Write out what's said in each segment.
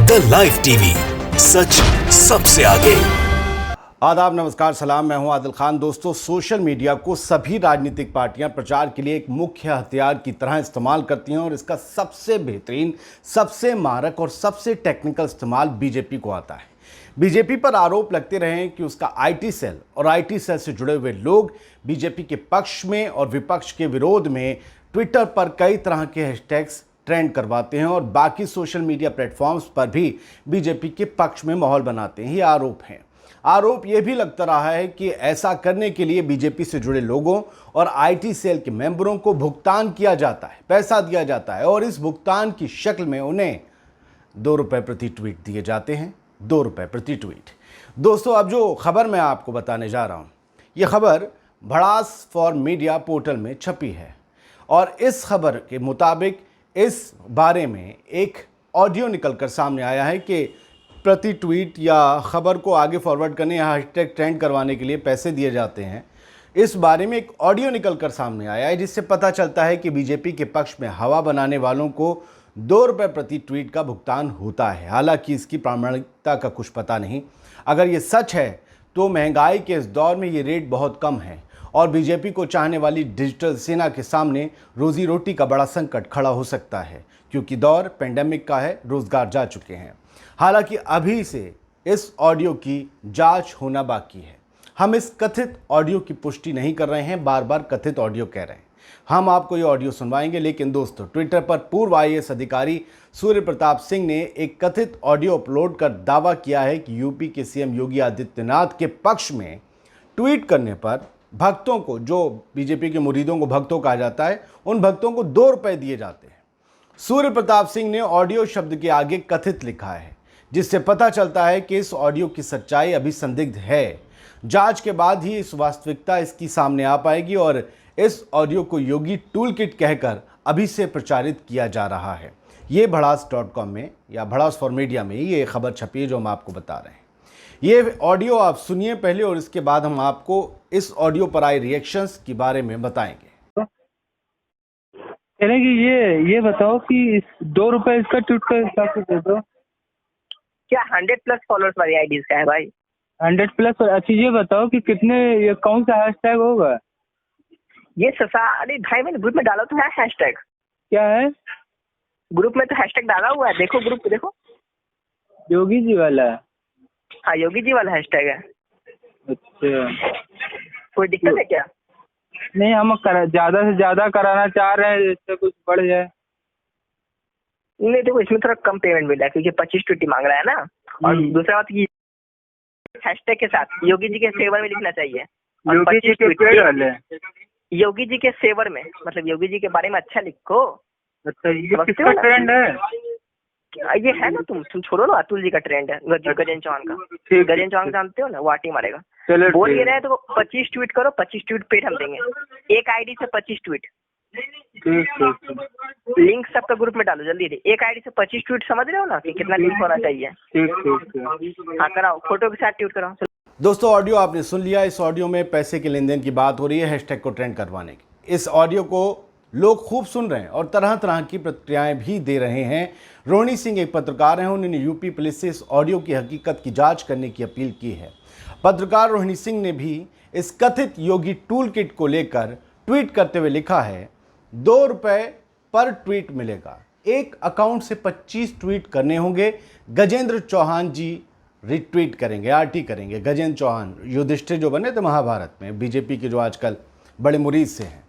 The live TV, सच सबसे आगे। आदाब, नमस्कार, सलाम। मैं हूं आदिल खान। दोस्तों, सोशल मीडिया को सभी राजनीतिक पार्टियां प्रचार के लिए एक मुख्य हथियार की तरह इस्तेमाल करती हैं और इसका सबसे बेहतरीन, सबसे मारक और सबसे टेक्निकल इस्तेमाल बीजेपी को आता है। बीजेपी पर आरोप लगते रहे हैं कि उसका आईटी सेल और आईटी सेल से जुड़े हुए लोग बीजेपी के पक्ष में और विपक्ष के विरोध में ट्विटर पर कई तरह के हैशटैग्स ट्रेंड करवाते हैं और बाकी सोशल मीडिया प्लेटफॉर्म्स पर भी बीजेपी के पक्ष में माहौल बनाते हैं। ये आरोप हैं। आरोप ये भी लगता रहा है कि ऐसा करने के लिए बीजेपी से जुड़े लोगों और आईटी सेल के मेंबरों को भुगतान किया जाता है, पैसा दिया जाता है और इस भुगतान की शक्ल में उन्हें ₹2 प्रति ट्वीट दिए जाते हैं। ₹2 प्रति ट्वीट। दोस्तों, अब जो खबर मैं आपको बताने जा रहा हूँ, ये खबर भड़ास फॉर मीडिया पोर्टल में छपी है और इस खबर के मुताबिक इस बारे में एक ऑडियो निकलकर सामने आया है कि प्रति ट्वीट या खबर को आगे फॉरवर्ड करने या हैशटैग ट्रेंड करवाने के लिए पैसे दिए जाते हैं। इस बारे में एक ऑडियो निकलकर सामने आया है जिससे पता चलता है कि बीजेपी के पक्ष में हवा बनाने वालों को ₹2 प्रति ट्वीट का भुगतान होता है। हालांकि इसकी प्रामाणिकता का कुछ पता नहीं। अगर ये सच है तो महंगाई के इस दौर में ये रेट बहुत कम है और बीजेपी को चाहने वाली डिजिटल सेना के सामने रोजी रोटी का बड़ा संकट खड़ा हो सकता है, क्योंकि दौर पेंडेमिक का है, रोजगार जा चुके हैं। हालांकि अभी से इस ऑडियो की जांच होना बाकी है। हम इस कथित ऑडियो की पुष्टि नहीं कर रहे हैं, बार बार कथित ऑडियो कह रहे हैं। हम आपको ये ऑडियो सुनवाएंगे, लेकिन दोस्तों, ट्विटर पर पूर्व आईएएस अधिकारी सूर्य प्रताप सिंह ने एक कथित ऑडियो अपलोड कर दावा किया है कि यूपी के सीएम योगी आदित्यनाथ के पक्ष में ट्वीट करने पर भक्तों को, जो बीजेपी के मुरीदों को भक्तों कहा जाता है, उन भक्तों को ₹2 दिए जाते हैं। सूर्य प्रताप सिंह ने ऑडियो शब्द के आगे कथित लिखा है, जिससे पता चलता है कि इस ऑडियो की सच्चाई अभी संदिग्ध है। जांच के बाद ही इस वास्तविकता इसकी सामने आ पाएगी और इस ऑडियो को योगी टूल किट कहकर अभी से प्रचारित किया जा रहा है। ये भड़ास.com में या भड़ास फॉर मीडिया में ये खबर छपी है जो हम आपको बता रहे हैं। ये ऑडियो आप सुनिए पहले और इसके बाद हम आपको इस ऑडियो पर आए रिएक्शंस के बारे में बताएंगे। कि ये बताओ कि ₹2 इसका ट्वीट का हिसाब से दे दो। क्या 100+ फॉलोअर्स वाली आईडीज का है भाई? 100+। अच्छा, ये बताओ कि कितने, ये कौन सा हैशटैग होगा? ये अरे भाई, मैंने ग्रुप में डाला तो है हैशटैग। क्या है ग्रुप में तो हैशटैग डाला हुआ है, देखो ग्रुप पे देखो। योगी जी वाला? हाँ, योगी जी वाला हैशटैग है। अच्छा, कोई दिक्कत है क्या? नहीं, हम ज्यादा से ज्यादा कराना चाह रहे हैं, इससे कुछ बढ़ जाए। नहीं देखो, इसमें थोड़ा कम पेमेंट मिला है क्योंकि 25 ट्वीट मांग रहा है ना। और दूसरा बात की हैशटैग के साथ योगी जी के फेवर में लिखना चाहिए। और योगी जी के पेड़ वाले, योगी जी के फेवर में, मतलब योगी जी के बारे में अच्छा लिखो। अच्छा, ये किसका ट्रेंड है? ये है ना, तुम छोड़ो ना, अतुल जी का ट्रेंड है, गजेंद्र चौहान का। गजेंद्र चौहान जानते हो ना, वो आटी मारेगा। बोल ये रहे तो 25 ट्वीट करो, 25 ट्वीट पेड हम देंगे। एक आईडी से 25 ट्वीट। लिंक सबका ग्रुप में डालो जल्दी से। एक आईडी से 25 ट्वीट, समझ रहे हो ना कि कितना लिंक होना चाहिए? हाँ, कराओ, फोटो के साथ ट्वीट कराओ। दोस्तों, ऑडियो आपने सुन लिया। इस ऑडियो में पैसे के लेन देन की बात हो रही है, हैशटैग को ट्रेंड करवाने की। इस ऑडियो को लोग खूब सुन रहे हैं और तरह तरह की प्रतिक्रियाएं भी दे रहे हैं। रोहिणी सिंह एक पत्रकार हैं, उन्होंने यूपी पुलिस से इस ऑडियो की हकीकत की जांच करने की अपील की है। पत्रकार रोहिणी सिंह ने भी इस कथित योगी टूल किट को लेकर ट्वीट करते हुए लिखा है, ₹2 पर ट्वीट मिलेगा। एक अकाउंट से 25 ट्वीट करने होंगे। गजेंद्र चौहान जी रिट्वीट करेंगे, आरटी करेंगे। गजेंद्र चौहान युधिष्ठिर जो बने थे महाभारत में, बीजेपी के जो आजकल बड़े मुरीद से हैं।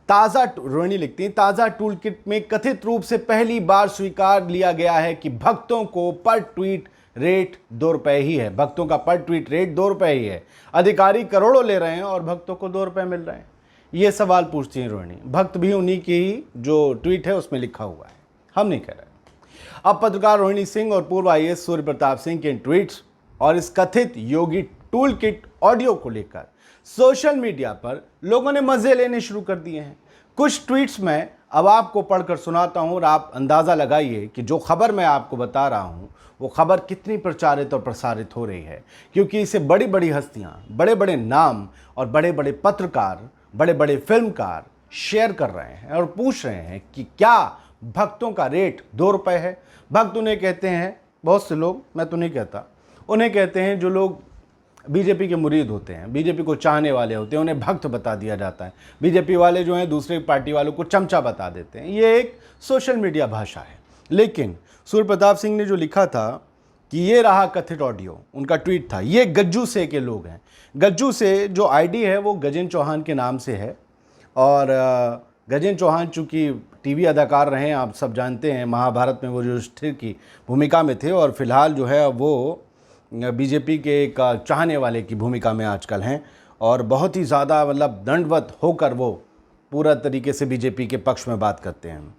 रोहिणी लिखती हैं, ताज़ा टूल किट में कथित रूप से पहली बार स्वीकार लिया गया है कि भक्तों को पर ट्वीट रेट ₹2 ही है। भक्तों का पर ट्वीट रेट ₹2 ही है। अधिकारी करोड़ों ले रहे हैं और भक्तों को ₹2 मिल रहे हैं। ये सवाल पूछती हैं रोहिणी। भक्त भी उन्हीं की ही जो ट्वीट है उसमें लिखा हुआ है, हम नहीं कह रहे। अब पत्रकार रोहिणी सिंह और पूर्व आईएएस सूर्य प्रताप सिंह के ट्वीट्स और इस कथित योगी टूल किट ऑडियो को लेकर सोशल मीडिया पर लोगों ने मजे लेने शुरू कर दिए हैं। कुछ ट्वीट्स मैं अब आपको पढ़कर सुनाता हूं और आप अंदाज़ा लगाइए कि जो खबर मैं आपको बता रहा हूं वो खबर कितनी प्रचारित और प्रसारित हो रही है, क्योंकि इसे बड़ी बड़ी हस्तियां, बड़े बड़े नाम और बड़े बड़े पत्रकार, बड़े बड़े फिल्मकार शेयर कर रहे हैं और पूछ रहे हैं कि क्या भक्तों का रेट ₹2 है। भक्त उन्हें कहते हैं बहुत से लोग, मैं तो नहीं कहता, उन्हें कहते हैं जो लोग बीजेपी के मुरीद होते हैं, बीजेपी को चाहने वाले होते हैं, उन्हें भक्त बता दिया जाता है। बीजेपी वाले जो हैं दूसरे पार्टी वालों को चमचा बता देते हैं। ये एक सोशल मीडिया भाषा है। लेकिन सूर्य प्रताप सिंह ने जो लिखा था कि ये रहा कथित ऑडियो, उनका ट्वीट था। ये गज्जू से के लोग हैं। गज्जू से जो आईडी है वो गजेंद्र चौहान के नाम से है, और गजेंद्र चौहान चूँकि टीवी अदाकार रहे हैं, आप सब जानते हैं, महाभारत में वो युधिष्ठिर की भूमिका में थे, और फिलहाल जो है वो बीजेपी के एक चाहने वाले की भूमिका में आजकल हैं, और बहुत ही ज़्यादा मतलब दंडवत होकर वो पूरा तरीके से बीजेपी के पक्ष में बात करते हैं।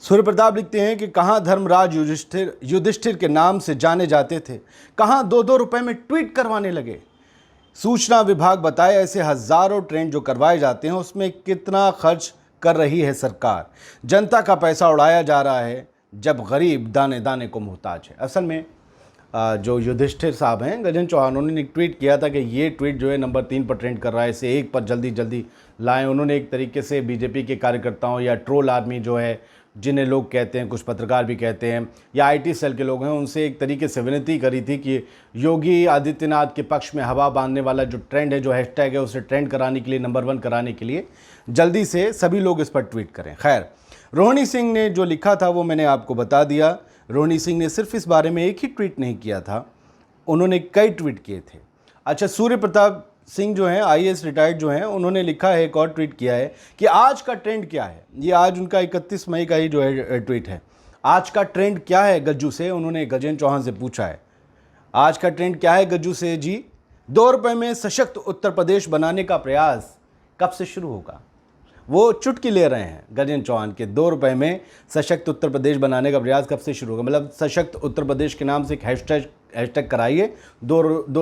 सूर्य प्रताप लिखते हैं कि कहाँ धर्मराज युधिष्ठिर के नाम से जाने जाते थे, कहाँ 2-2 रुपए में ट्वीट करवाने लगे। सूचना विभाग बताए ऐसे हज़ारों ट्रेंड जो करवाए जाते हैं उसमें कितना खर्च कर रही है सरकार। जनता का पैसा उड़ाया जा रहा है जब गरीब दाने दाने को मोहताज है। असल में जो युधिष्ठिर साहब हैं, गजेंद्र चौहान, उन्होंने एक ट्वीट किया था कि ये ट्वीट जो है नंबर 3 पर ट्रेंड कर रहा है, इसे 1 पर जल्दी जल्दी लाएं। उन्होंने एक तरीके से बीजेपी के कार्यकर्ताओं या ट्रोल आर्मी जो है, जिन्हें लोग कहते हैं, कुछ पत्रकार भी कहते हैं, या आईटी सेल के लोग हैं, उनसे एक तरीके से विनती करी थी कि योगी आदित्यनाथ के पक्ष में हवा बांधने वाला जो ट्रेंड है, जो हैशटैग है, उसे ट्रेंड कराने के लिए, नंबर 1 कराने के लिए जल्दी से सभी लोग इस पर ट्वीट करें। खैर, रोहिणी सिंह ने जो लिखा था वो मैंने आपको बता दिया। रोहिणी सिंह ने सिर्फ इस बारे में एक ही ट्वीट नहीं किया था, उन्होंने कई ट्वीट किए थे। अच्छा, सूर्य प्रताप सिंह जो हैं, आईएएस रिटायर्ड जो हैं, उन्होंने लिखा है, एक और ट्वीट किया है कि आज का ट्रेंड क्या है। ये आज उनका 31 मई का ही जो है ट्वीट है। आज का ट्रेंड क्या है गज्जू से, उन्होंने गजेंद्र चौहान से पूछा है। आज का ट्रेंड क्या है गज्जू से जी? 2 रुपये में सशक्त उत्तर प्रदेश बनाने का प्रयास कब से शुरू होगा? वो चुटकी ले रहे हैं गजेंद्र चौहान के 2 रुपये में सशक्त उत्तर प्रदेश बनाने का प्रयास कब से शुरू होगा। मतलब सशक्त उत्तर प्रदेश के नाम से एक हैशटैग कराइए, 2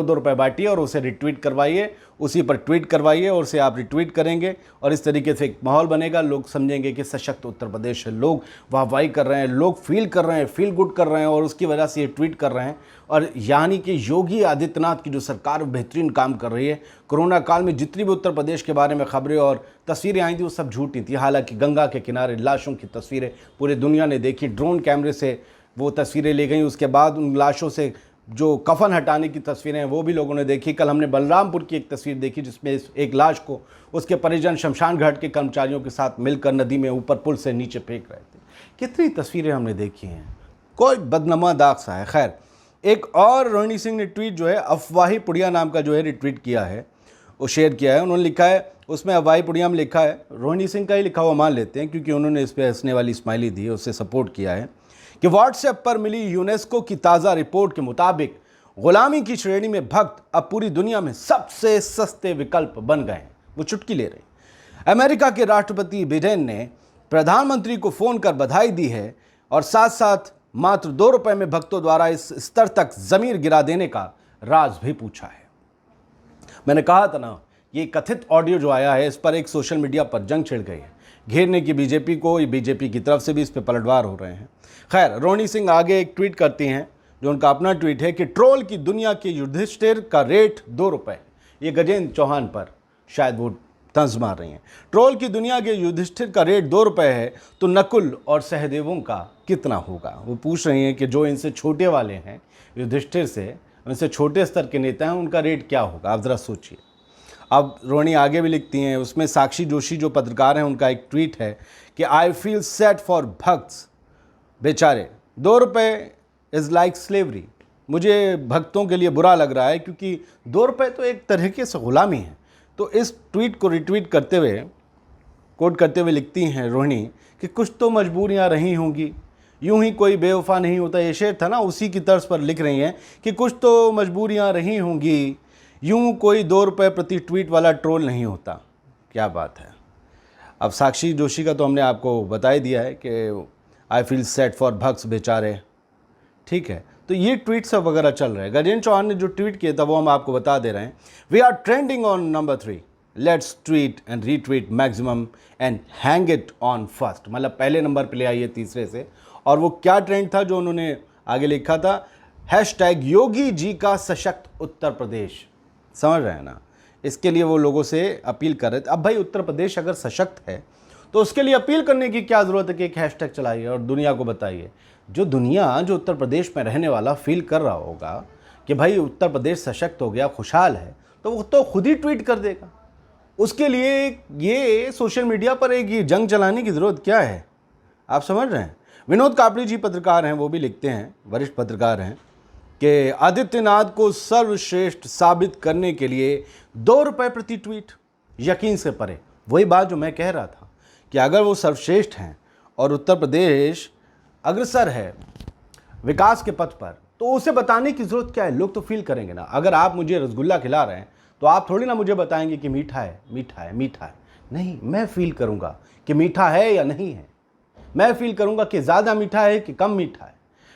रुपये बांटिए और उसे रिट्वीट करवाइए, उसी पर ट्वीट करवाइए और उसे आप रिट्वीट करेंगे, और इस तरीके से एक माहौल बनेगा। लोग समझेंगे कि सशक्त उत्तर प्रदेश है, लोग वाहवाही कर रहे हैं, लोग फील कर रहे हैं, फील गुड कर रहे हैं, और उसकी वजह से ये ट्वीट कर रहे हैं। और यानी कि योगी आदित्यनाथ की जो सरकार बेहतरीन काम कर रही है। कोरोना काल में जितनी भी उत्तर प्रदेश के बारे में खबरें और तस्वीरें आई थी वो सब झूठी थी। हालांकि गंगा के किनारे लाशों की तस्वीरें पूरी दुनिया ने देखी, ड्रोन कैमरे से वो तस्वीरें ली गई, उसके बाद उन लाशों से जो कफन हटाने की तस्वीरें हैं वो भी लोगों ने देखी। कल हमने बलरामपुर की एक तस्वीर देखी जिसमें एक लाश को उसके परिजन शमशान घाट के कर्मचारियों के साथ मिलकर नदी में ऊपर पुल से नीचे फेंक रहे थे। कितनी तस्वीरें हमने देखी हैं, कोई बदनमा दाग सा है। खैर, एक और रोहिणी सिंह ने ट्वीट जो है अफवाही पुड़िया नाम का जो है रिट्वीट किया है, वो शेयर किया है। उन्होंने लिखा है, उसमें अफवाही पुड़िया में लिखा है, रोहिणी सिंह का ही लिखा हुआ मान लेते हैं क्योंकि उन्होंने इस पर हंसने वाली स्माइली दी है, उससे सपोर्ट किया है कि व्हाट्सएप पर मिली यूनेस्को की ताज़ा रिपोर्ट के मुताबिक गुलामी की श्रेणी में भक्त अब पूरी दुनिया में सबसे सस्ते विकल्प बन गए हैं। वो चुटकी ले रहे। अमेरिका के राष्ट्रपति बिडेन ने प्रधानमंत्री को फ़ोन कर बधाई दी है और साथ साथ मात्र 2 रुपये में भक्तों द्वारा इस स्तर तक ज़मीर गिरा देने का राज भी पूछा है। मैंने कहा था ना, ये कथित ऑडियो जो आया है इस पर एक सोशल मीडिया पर जंग छिड़ गई है, घेरने की बीजेपी को, बीजेपी की तरफ से भी इस पर पलटवार हो रहे हैं। खैर, रोहिणी सिंह आगे एक ट्वीट करती हैं जो उनका अपना ट्वीट है कि ट्रोल की दुनिया के युधिष्ठिर का रेट 2 रुपये। ये गजेंद्र चौहान पर शायद वो तंज मार रही हैं। ट्रोल की दुनिया के युधिष्ठिर का रेट 2 रुपये है तो नकुल और सहदेवों का कितना होगा? वो पूछ रही हैं कि जो इनसे छोटे वाले हैं, युधिष्ठिर से उनसे छोटे स्तर के नेता हैं, उनका रेट क्या होगा? आप ज़रा सोचिए। अब रोहिणी आगे भी लिखती हैं, उसमें साक्षी जोशी जो पत्रकार हैं उनका एक ट्वीट है कि I feel sad for bhakts, बेचारे 2 रुपये इज़ लाइक स्लेवरी। मुझे भक्तों के लिए बुरा लग रहा है क्योंकि 2 रुपये तो एक तरीके से ग़ुलामी है। तो इस ट्वीट को रिट्वीट करते हुए, कोट करते हुए लिखती हैं रोहिणी कि कुछ तो मजबूरियां रही होंगी, यूं ही कोई बेवफा नहीं होता। ये शेर था ना, उसी की तर्ज पर लिख रही हैं कि कुछ तो मजबूरियां रही होंगी, यूं कोई 2 रुपये प्रति ट्वीट वाला ट्रोल नहीं होता। क्या बात है। अब साक्षी जोशी का तो हमने आपको बता ही दिया है कि आई फील सैड फॉर भक्स, बेचारे। ठीक है, तो ये ट्वीट सब वगैरह चल रहे हैं। गजेंद्र चौहान ने जो ट्वीट किया था वो हम आपको बता दे रहे हैं। We are trending on number 3, let's tweet and retweet maximum and hang it on first. मतलब पहले नंबर पे ले आइए तीसरे से। और वो क्या ट्रेंड था जो उन्होंने आगे लिखा था? हैशटैग योगी जी का सशक्त उत्तर प्रदेश। समझ रहे हैं ना? इसके लिए वो लोगों से अपील कर रहे थे। अब भाई उत्तर प्रदेश अगर सशक्त है तो उसके लिए अपील करने की क्या ज़रूरत है कि एक हैशटैग चलाइए और दुनिया को बताइए। जो दुनिया, जो उत्तर प्रदेश में रहने वाला फील कर रहा होगा कि भाई उत्तर प्रदेश सशक्त हो गया, खुशहाल है, तो वो तो खुद ही ट्वीट कर देगा। उसके लिए ये सोशल मीडिया पर एक ये जंग चलाने की ज़रूरत क्या है? आप समझ रहे हैं? विनोद कापड़ी जी पत्रकार हैं, वो भी लिखते हैं, वरिष्ठ पत्रकार हैं, कि आदित्यनाथ को सर्वश्रेष्ठ साबित करने के लिए 2 रुपये प्रति ट्वीट यकीन से परे। वही बात जो मैं कह रहा था कि अगर वो सर्वश्रेष्ठ हैं और उत्तर प्रदेश अग्रसर है विकास के पथ पर, तो उसे बताने की ज़रूरत क्या है? लोग तो फील करेंगे ना। अगर आप मुझे रसगुल्ला खिला रहे हैं तो आप थोड़ी ना मुझे बताएंगे कि मीठा है, मीठा है, मीठा है। नहीं, मैं फील करूँगा कि मीठा है या नहीं है। मैं फील करूँगा कि ज़्यादा मीठा है कि कम मीठा है।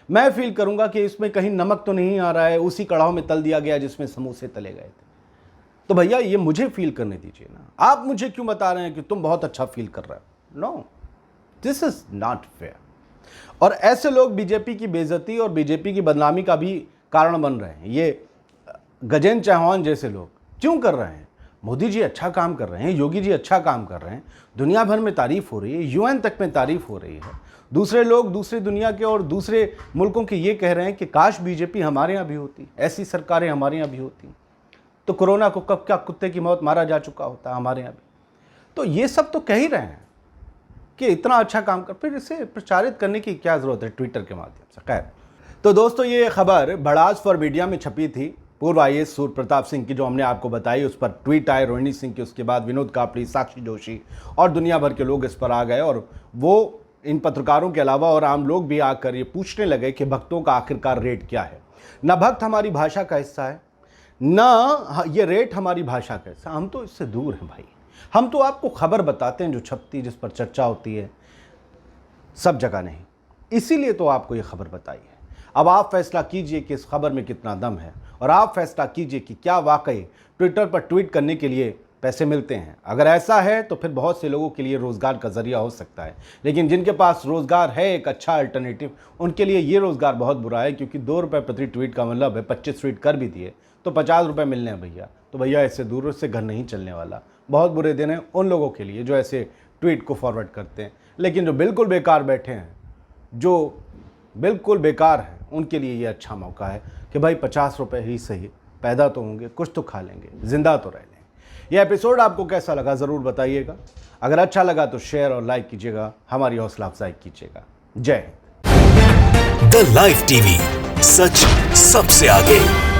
मैं फील करूँगा कि इसमें कहीं नमक तो नहीं आ रहा है, उसी कढ़ाव में तल दिया गया जिसमें समोसे तले गए थे। तो भैया ये मुझे फील करने दीजिए ना। आप मुझे क्यों बता रहे हैं कि तुम बहुत अच्छा फील कर रहे हो? No, this is not fair. और ऐसे लोग बीजेपी की बेइज्जती और बीजेपी की बदनामी का भी कारण बन रहे हैं। ये गजेंद्र चौहान जैसे लोग क्यों कर रहे हैं? मोदी जी अच्छा काम कर रहे हैं, योगी जी अच्छा काम कर रहे हैं, दुनिया भर में तारीफ हो रही है, यूएन तक में तारीफ हो रही है। दूसरे लोग दूसरी दुनिया के और दूसरे मुल्कों के ये कह रहे हैं कि काश बीजेपी हमारे यहाँ भी होती, ऐसी सरकारें हमारे यहाँ भी होती, तो कोरोना को कब क्या कुत्ते की मौत मारा जा चुका होता हमारे यहाँ भी। तो ये सब तो कह ही रहे हैं कि इतना अच्छा काम कर, फिर इसे प्रचारित करने की क्या ज़रूरत है ट्विटर के माध्यम से? खैर, तो दोस्तों ये खबर भड़ास फॉर मीडिया में छपी थी पूर्व IAS सूर्य प्रताप सिंह की, जो हमने आपको बताई। उस पर ट्वीट आए रोहिणी सिंह के, उसके बाद विनोद कापड़ी, साक्षी जोशी और दुनिया भर के लोग इस पर आ गए। और वो इन पत्रकारों के अलावा और आम लोग भी आकर ये पूछने लगे कि भक्तों का आखिरकार रेट क्या है। न भक्त हमारी भाषा का हिस्सा है, न ये रेट हमारी भाषा का हिस्सा। हम तो इससे दूर हैं भाई। हम तो आपको खबर बताते हैं जो छपती, जिस पर चर्चा होती है, सब जगह नहीं। इसीलिए तो आपको ये खबर बताई है। अब आप फैसला कीजिए कि इस खबर में कितना दम है, और आप फैसला कीजिए कि क्या वाकई ट्विटर पर ट्वीट करने के लिए पैसे मिलते हैं। अगर ऐसा है तो फिर बहुत से लोगों के लिए रोज़गार का ज़रिया हो सकता है, लेकिन जिनके पास रोज़गार है एक अच्छा अल्टरनेटिव, उनके लिए ये रोज़गार बहुत बुरा है। क्योंकि 2 रुपये प्रति ट्वीट का मतलब है 25 ट्वीट कर भी दिए तो 50 रुपये मिलने हैं भैया। तो भैया इससे दूर से घर नहीं चलने वाला। बहुत बुरे दिन हैं उन लोगों के लिए जो ऐसे ट्वीट को फॉरवर्ड करते हैं, लेकिन जो बिल्कुल बेकार बैठे हैं, जो बिल्कुल बेकार हैं, उनके लिए ये अच्छा मौका है कि भाई 50 रुपये ही सही पैदा तो होंगे, कुछ तो खा लेंगे, जिंदा तो रह लेंगे। ये एपिसोड आपको कैसा लगा ज़रूर बताइएगा। अगर अच्छा लगा तो शेयर और लाइक कीजिएगा, हमारी हौसला अफजाई कीजिएगा। जय हिंद। द लाइव टीवी, सच सबसे आगे।